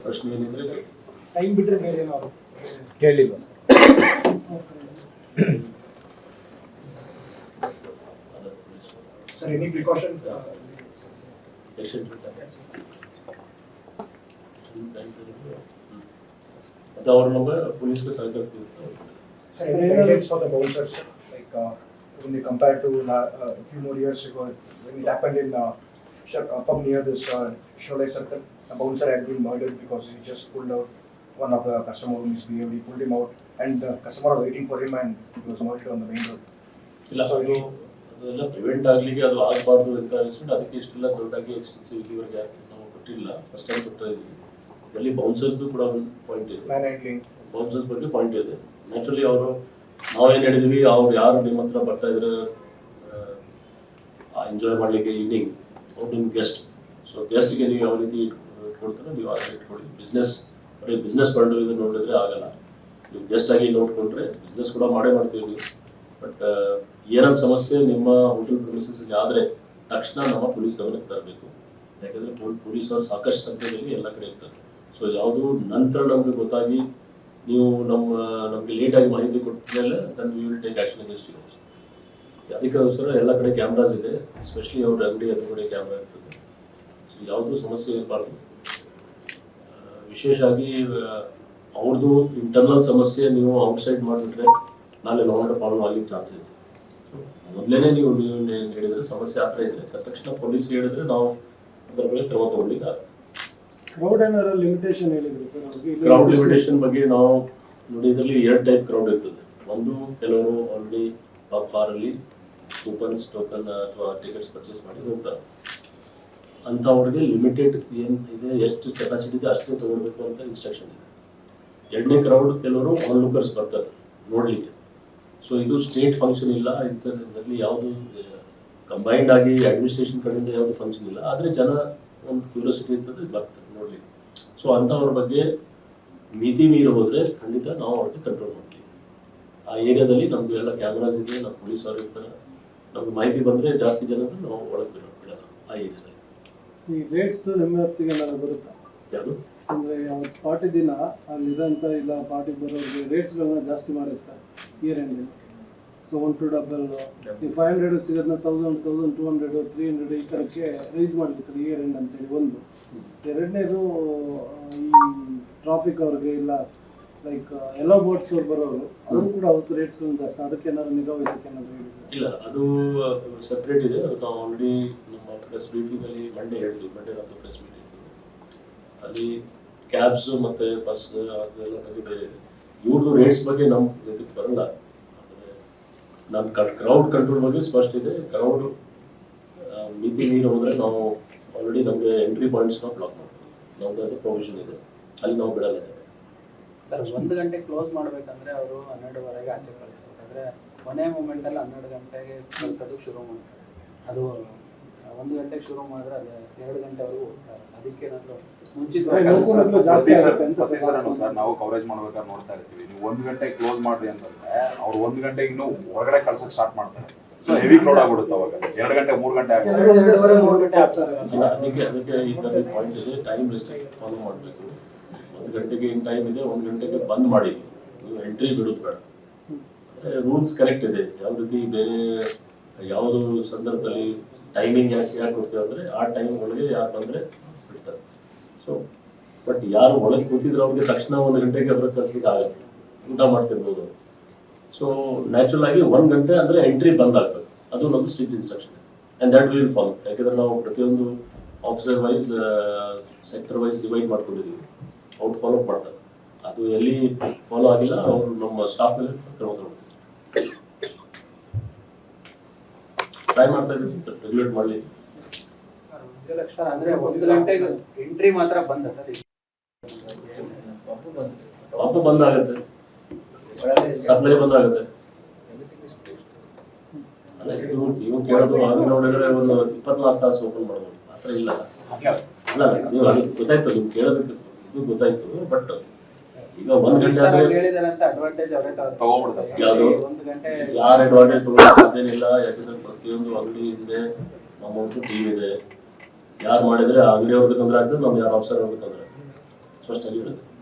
ಪ್ರಶ್ನೆ ಏನಿದ್ರೆ ಟೈಮ್ ಬಿಟ್ಟರೆ ಬೇರೆ ಏನೋ ಕೇಳಿಲ್ಲ ಸರ್. ಎನಿ ಪ್ರಿಕಾಷನ್ ಮತ್ತೆ ಅವರು ನಮಗೆ ಪೊಲೀಸ್ಗೆ ಸಹಕರಿಸ್ತಿರ್ತಾರೆ. for the bouncers, like when they compare to a few more years ago when it happened in up near this Sholay circle, a bouncer had been murdered because he just pulled out one of the customer who misbehaved. He pulled him out and the customer was waiting for him and he was murdered on the main road. ಇಲ್ಲ ಅದೆಲ್ಲ prevent ಆಗಲಿಕ್ಕೆ ಅದು ಆಗಬಾರ್ದು ಅಂತ ಅನಿಸ್ಬಿಟ್ಟು ಅದಕ್ಕೆ ಇಷ್ಟೆಲ್ಲ ದೊಡ್ಡಾಗಿ extensive ಇಲ್ಲಿವರೆಗೆ ನಾವು ಕೊಟ್ಟಿಲ್ಲ. ಫಸ್ಟ್ ಟೈಮ್ ಕೊಡ್ತಾ ಇದ್ದೀವಿ. ಇದರಲ್ಲಿ ಬೌನ್ಸರ್ಸ್ದು ಕೂಡ ಒಂದು ಪಾಯಿಂಟ್ ಇದೆ. ಬೌನ್ಸರ್ಸ್ ಬಗ್ಗೆ ಪಾಯಿಂಟ್ ಇದೆ. ನ್ಯಾಚುರಲಿ ಅವರು ನಾವೇನು ಹೇಳಿದ್ವಿ, ಅವ್ರು ಯಾರು ನಿಮ್ಮ ಹತ್ರ ಬರ್ತಾ ಇದ್ರೆ ಎಂಜಾಯ್ ಮಾಡಲಿಕ್ಕೆ ಈವ್ನಿಂಗ್ ಅವ್ರು ನಿಮ್ಮ ಗೆಸ್ಟ್. ಸೊ ಗೆಸ್ಟ್ಗೆ ನೀವು ಯಾವ ರೀತಿ ಇಟ್ಕೊಳ್ತಾರೆ ನೀವು ಆ ರೀತಿ ಇಟ್ಕೊಳ್ಳಿ. ಬರೀ ಬಿಸ್ನೆಸ್ ಪಾಯಿಂಟ್ ಇದು ನೋಡಿದ್ರೆ ಆಗಲ್ಲ. ನೀವು ಗೆಸ್ಟ್ ಆಗಿ ನೋಡ್ಕೊಂಡ್ರೆ ಬಿಸ್ನೆಸ್ ಕೂಡ ಮಾಡ್ತೀವಿ ನೀವು. ಬಟ್ ಏನಾದ ಸಮಸ್ಯೆ ನಿಮ್ಮ ಹೋಟೆಲ್ ಪ್ರಮಿಸಸ್ಗೆ ಆದರೆ ತಕ್ಷಣ ನಮ್ಮ ಪೊಲೀಸ್ ಗಮನಕ್ಕೆ ತರಬೇಕು. ಯಾಕಂದರೆ ಪೊಲೀಸರು ಸಾಕಷ್ಟು ಸಂಖ್ಯೆಯಲ್ಲಿ ಎಲ್ಲ ಕಡೆ ಇರ್ತಾರೆ. ಸೊ ಯಾವುದು ನಂತರ ನಮಗೆ ಗೊತ್ತಾಗಿ ನೀವು ನಮಗೆ ಲೇಟಾಗಿ ಮಾಹಿತಿ ಕೊಟ್ಟ ಮೇಲೆ then we will take action against you. ಅದಕ್ಕೋಸ್ಕರ ಎಲ್ಲ ಕಡೆ ಕ್ಯಾಮ್ರಾಸ್ ಇದೆ. ಎಸ್ಪೆಷಲಿ ಅವ್ರ ಅಂಗಡಿ ಎದುರುಗಡೆ ಕ್ಯಾಮ್ರಾ ಇರ್ತದೆ. ಸೊ ಯಾವುದೂ ಸಮಸ್ಯೆ ಇರಬಾರ್ದು. ವಿಶೇಷವಾಗಿ ಅವ್ರದ್ದು ಇಂಟರ್ನಲ್ ಸಮಸ್ಯೆ ನೀವು ಔಟ್ಸೈಡ್ ಮಾಡಿಬಿಟ್ರೆ ನಾಳೆ ಲೋನ್ ಪ್ರಾಬ್ಲಮ್ ಆಗಲಿಕ್ಕೆ ಚಾನ್ಸ್ ಇದೆ. ಮೊದಲೇ ನೀವು ಹೇಳಿದ್ರೆ ಸಮಸ್ಯೆ ಆ ಥರ ಇದೆ ತಕ್ಷಣ ಪೊಲೀಸ್ಗೆ ಹೇಳಿದ್ರೆ ನಾವು ಅದರ ಬಗ್ಗೆ ಕ್ರಮ ತಗೊಳ್ಳಿಕ್ಕೆ ಆಗುತ್ತೆ. ಕ್ರೌಡ್ ಏನಾದ್ರು ಲಿಮಿಟೇಷನ್ ಹೇಳಿದ್ರು ಸರ್? ಕ್ರೌಡ್ ಲಿಮಿಟೇಷನ್ ಬಗ್ಗೆ ನಾವು ನೋಡಿ, ಇದರಲ್ಲಿ 2 ಟೈಪ್ ಕ್ರೌಡ್ ಇರ್ತದೆ. ಒಂದು ಕೆಲವರು ಆಲ್ರೆಡಿ ಬಾರಲ್ಲಿ ಕೂಪನ್ಸ್ ಟೋಕನ್ ಅಥವಾ ಟಿಕೆಟ್ಸ್ ಪರ್ಚೇಸ್ ಮಾಡಿ ಹೋಗ್ತಾರೆ. ಅಂಥವ್ರಿಗೆ ಲಿಮಿಟೆಡ್ ಏನು ಇದೆ, ಎಷ್ಟು ಕೆಪಾಸಿಟಿ ಇದೆ ಅಷ್ಟೇ ತೊಗೊಳ್ಬೇಕು ಅಂತ ಇನ್ಸ್ಟ್ರಕ್ಷನ್ ಇದೆ. 2ನೇ ಕ್ರೌಡ್ ಕೆಲವರು ಆನ್ಲುಕರ್ಸ್ ಬರ್ತಾರೆ ನೋಡಲಿಕ್ಕೆ. ಸೊ ಇದು ಸ್ಟೇಟ್ ಫಂಕ್ಷನ್ ಇಲ್ಲ, ಇದರಲ್ಲಿ ಯಾವುದು ಕಂಬೈನ್ಡ್ ಆಗಿ ಅಡ್ಮಿನಿಸ್ಟ್ರೇಷನ್ ಕಡೆಯಿಂದ ಯಾವುದು ಫಂಕ್ಷನ್ ಇಲ್ಲ. ಆದರೆ ಜನ ಒಂದು ಕ್ಯೂರಿಯಾಸಿಟಿ ಇರ್ತದೆ, ಬರ್ತಾರೆ ನೋಡಲಿಕ್ಕೆ. ಸೊ ಅಂಥವ್ರ ಬಗ್ಗೆ ಮಿತಿ ಮೀರಿ ಹೋದರೆ ಖಂಡಿತ ನಾವು ಅವ್ರಿಗೆ ಕಂಟ್ರೋಲ್ ಮಾಡ್ತೀವಿ. ಆ ಏರಿಯಾದಲ್ಲಿ ನಮ್ಮದು ಎಲ್ಲ ಕ್ಯಾಮ್ರಾಸ್ ಇದೆ, ನಮ್ಮ ಪೊಲೀಸ್ ಅವ್ರು ಇರ್ತಾರೆ. ನಮ್ಗೆ ಮಾಹಿತಿ ಬಂದರೆ ಜಾಸ್ತಿ ಜನ ನಾವು ಒಳಗೆ ಬಿಡೋಲ್ಲ ಆ ಏರಿಯಾದಲ್ಲಿ. ಈ ರೇಟ್ಸ್ ನಿಮ್ಮ ಹೊತ್ತಿಗೆ ಏನಾದ್ರು ಬರುತ್ತಾ? ಯಾವುದು ಅಂದರೆ ಪಾರ್ಟಿ ದಿನ ಅಲ್ಲಿರೋಂಥ ಇಲ್ಲ ಪಾರ್ಟಿ ಬರೋರಿಗೆ ರೇಟ್ಸ್ಗಳನ್ನ ಜಾಸ್ತಿ ಮಾಡಿರ್ತಾರೆ ಇಯರ್ ಎಂಡಲ್ಲಿ. ಸೊ 1 to double ನೀವು 500 ಸಿಗೋದನ್ನ 1000, 1200, 300 ಈ ಥರಕ್ಕೆ ರೈಸ್ ಮಾಡಿರ್ತಾರೆ ಇಯರ್ ಎಂಡ್ ಅಂತೇಳಿ ಒಂದು. ಎರಡನೇದು ಈ ಟ್ರಾಫಿಕ್ ಅವ್ರಿಗೆ ಇಲ್ಲ ಲೈಕ್ ಎಲ್ಲೋ ಬೋಟ್ಸ್ ಅವ್ರು ಬರೋರು ಅವರು ಕೂಡ ಅವತ್ತು ರೇಟ್ಸ್ಗಳನ್ನ ಜಾಸ್ತಿ. ಅದಕ್ಕೆ ಏನಾದ್ರು ನಿಗಾ ವಹಿಸಕ್ಕೆ ಏನಾದ್ರು ಹೇಳಿದ್ರು? ಇಲ್ಲ, ಅದು ಸಪ್ರೇಟ್ ಇದೆ. ಅದು ನಾವು ಆಲ್ರೆಡಿ ನಮ್ಮ ಪ್ರೆಸ್ ಬ್ರೀಫಿಂಗಲ್ಲಿ ಮಂಡೇ ಹೇಳ್ತೀವಿ. ಮಂಡೇ ನಮ್ಮದು ಪ್ರೆಸ್ ಮೀಟ್ ಇರ್ತದೆ. ಅಲ್ಲಿ ಕ್ಯಾಬ್ಸ್ ಮತ್ತು ಬಸ್ ಅದೆಲ್ಲ ಬಗ್ಗೆ ಬೇರೆ ಇದೆ. ಇವ್ರದ್ದು ರೇಟ್ಸ್ ಬಗ್ಗೆ ನಮ್ಮ ಇದಕ್ಕೆ ಬರಲ್ಲ. ಅಂದರೆ ನಮ್ಮ ಕ್ರೌಡ್ ಕಂಟ್ರೋಲ್ ಬಗ್ಗೆ ಸ್ಪಷ್ಟ ಇದೆ. ಕ್ರೌಡ್ ಮಿತಿ ಮೀರಿ ಹೋದರೆ ನಾವು ಆಲ್ರೆಡಿ ನಮಗೆ ಎಂಟ್ರಿ ಪಾಯಿಂಟ್ಸ್ನ ಬ್ಲಾಕ್ ಮಾಡ್ತೀವಿ. ನಮ್ಮದು ಅದು ಪ್ರೊವಿಷನ್ ಇದೆ, ಅಲ್ಲಿ ನಾವು ಬಿಡಲ್ಲ. ಸರ್ 1 ಗಂಟೆ ಕ್ಲೋಸ್ ಮಾಡಬೇಕಂದ್ರೆ ಅವರು 12ವರೆಗೆ ಆಚೆ ಕಳಿಸ್ಬೇಕಾದ್ರೆ ಕೊನೆ ಮೂಮೆಂಟಲ್ಲಿ 12 ಗಂಟೆಗೆ ಕಳಿಸೋದಕ್ಕೆ ಶುರು ಮಾಡ್ತಾರೆ. ಅದು 1 ಗಂಟೆಗೆ ಶುರು ಮಾಡಿದ್ರೆ ಅದು 2 ಗಂಟೆವರೆಗೂ ಹೋಗ್ತಾರೆ. ಅದಕ್ಕೆ ಏನಾದರೂ ಸರ್ ನಾವು ಕವರೇಜ್ ಮಾಡ್ಬೇಕಾದ್ರೆ ನೋಡ್ತಾ ಇರ್ತೀವಿ. ನೀವು 1 ಗಂಟೆಗೆ ಕ್ಲೋಸ್ ಮಾಡ್ರಿ ಅಂತಂದ್ರೆ ಅವ್ರು 1 ಗಂಟೆಗೆ ಇನ್ನೂ ಹೊರಗಡೆ ಕಳ್ಸಕ್ಕೆ ಸ್ಟಾರ್ಟ್ ಮಾಡ್ತಾರೆ. ಸೊ ಹೆವಿ ಕ್ರೌಡ್ ಆಗ್ಬಿಡುತ್ತೆ ಅವಾಗ. 2 ಗಂಟೆ 3 ಗಂಟೆ ಅದಕ್ಕೆ ಇದರಲ್ಲಿ ಪಾಯಿಂಟ್ ಇದೆ, ಟೈಮ್ ರೆಸ್ಟ್ರಿಕ್ಟ್ ಫಾಲೋ ಮಾಡಬೇಕು. 1 ಗಂಟೆಗೆ ಇನ್ ಟೈಮ್ ಇದೆ, 1 ಗಂಟೆಗೆ ಬಂದ್ ಮಾಡಿ ನೀವು ಎಂಟ್ರಿ ಬಿಡೋದು ಬೇಡ. ರೂಲ್ಸ್ ಕರೆಕ್ಟ್ ಇದೆ. ಯಾವ ರೀತಿ ಬೇರೆ ಯಾವುದು ಸಂದರ್ಭದಲ್ಲಿ ಟೈಮಿಂಗ್ ಯಾಕೆ ಕೊಡ್ತೀವಿ ಅಂದರೆ ಆ ಟೈಮ್ ಒಳಗೆ ಯಾರು ಬಂದರೆ ಬಿಡ್ತಾರೆ. ಸೊ ಬಟ್ ಯಾರು ಒಳಗೆ ಕೂತಿದ್ರೆ ಅವ್ರಿಗೆ ತಕ್ಷಣ 1 ಗಂಟೆಗೆ ಹೊರಗೆ ಕಳಿಸ್ಲಿಕ್ಕೆ ಆಗಲ್ಲ, ಊಟ ಮಾಡ್ತಿರ್ಬೋದು. ಸೊ ನ್ಯಾಚುರಲ್ ಆಗಿ 1 ಗಂಟೆ ಅಂದರೆ ಎಂಟ್ರಿ ಬಂದ್ ಆಗ್ಬೇಕು. ಅದು ನಮ್ಮದು strict instruction and that will follow. ಯಾಕೆಂದರೆ ನಾವು ಪ್ರತಿಯೊಂದು officer wise sector wise divide ಮಾಡ್ಕೊಂಡಿದ್ದೀವಿ. ಅವ್ರು ಫಾಲೋ ಮಾಡ್ತಾರೆ. ಅದು ಎಲ್ಲಿ ಫಾಲೋ ಆಗಿಲ್ಲ ಅವರು ನಮ್ಮ ಸ್ಟಾಫ್ ಮೇಲೆ ಕ್ರಮ ತಗೊಳ್ತಾರೆ. ಟ್ರೈ ಮಾಡ್ತಾ ಇದ್ದೀವಿ ರೆಗ್ಯುಲೇಟ್ ಮಾಡಲಿ. ಸರ್ ಅಂದರೆ 1 ಗಂಟೆಗೆ ಎಂಟ್ರಿ ಮಾತ್ರ ಬಂದ ಸರ್? ಪಾಪ ಬಂದಾಗುತ್ತೆ, ಸಪ್ಲೈ ಬಂದಾಗುತ್ತೆ. ಅಲ್ಲ, ನೀವು ಕೇಳೋದು ಆಗಿ ನೋಡಿದ್ರೆ ಒಂದು 24 ತಾಸು ಓಪನ್ ಮಾಡ್ಬೋದು. ಆ ಥರ ಇಲ್ಲ. ಅಲ್ಲ, ನೀವು ಅದು ಗೊತ್ತಾಯ್ತು, ನೀವು ಕೇಳೋದಕ್ಕೆ ಇದು ಗೊತ್ತಾಯ್ತು. ಬಟ್ ಈಗ 1 ಗಂಟೆ ಯಾವುದು ಯಾರು ಅಡ್ವಾಂಟೇಜ್ ತಗೊಳ್ಳೋಕೆ ಸಾಧ್ಯನೇ ಇಲ್ಲ. ಯಾಕಂದ್ರೆ ಪ್ರತಿಯೊಂದು ಅಂಗಡಿ ಹಿಂದೆ ನಮ್ಮೊಂದು ಟೀಮ್ ಇದೆ. ಯಾರು ಮಾಡಿದ್ರೆ ಆ ಅಂಗಡಿಯವ್ರಿಗೆ ತೊಂದರೆ ಆಗ್ತದೆ, ನಮ್ಗೆ ಯಾರು ಆಫೀಸರ್ ಅವ್ರಿಗೆ ತೊಂದರೆ ಆಗ್ತದೆ. ಸ್ಪಷ್ಟವಾಗಿ ಹೇಳುತ್ತೆ.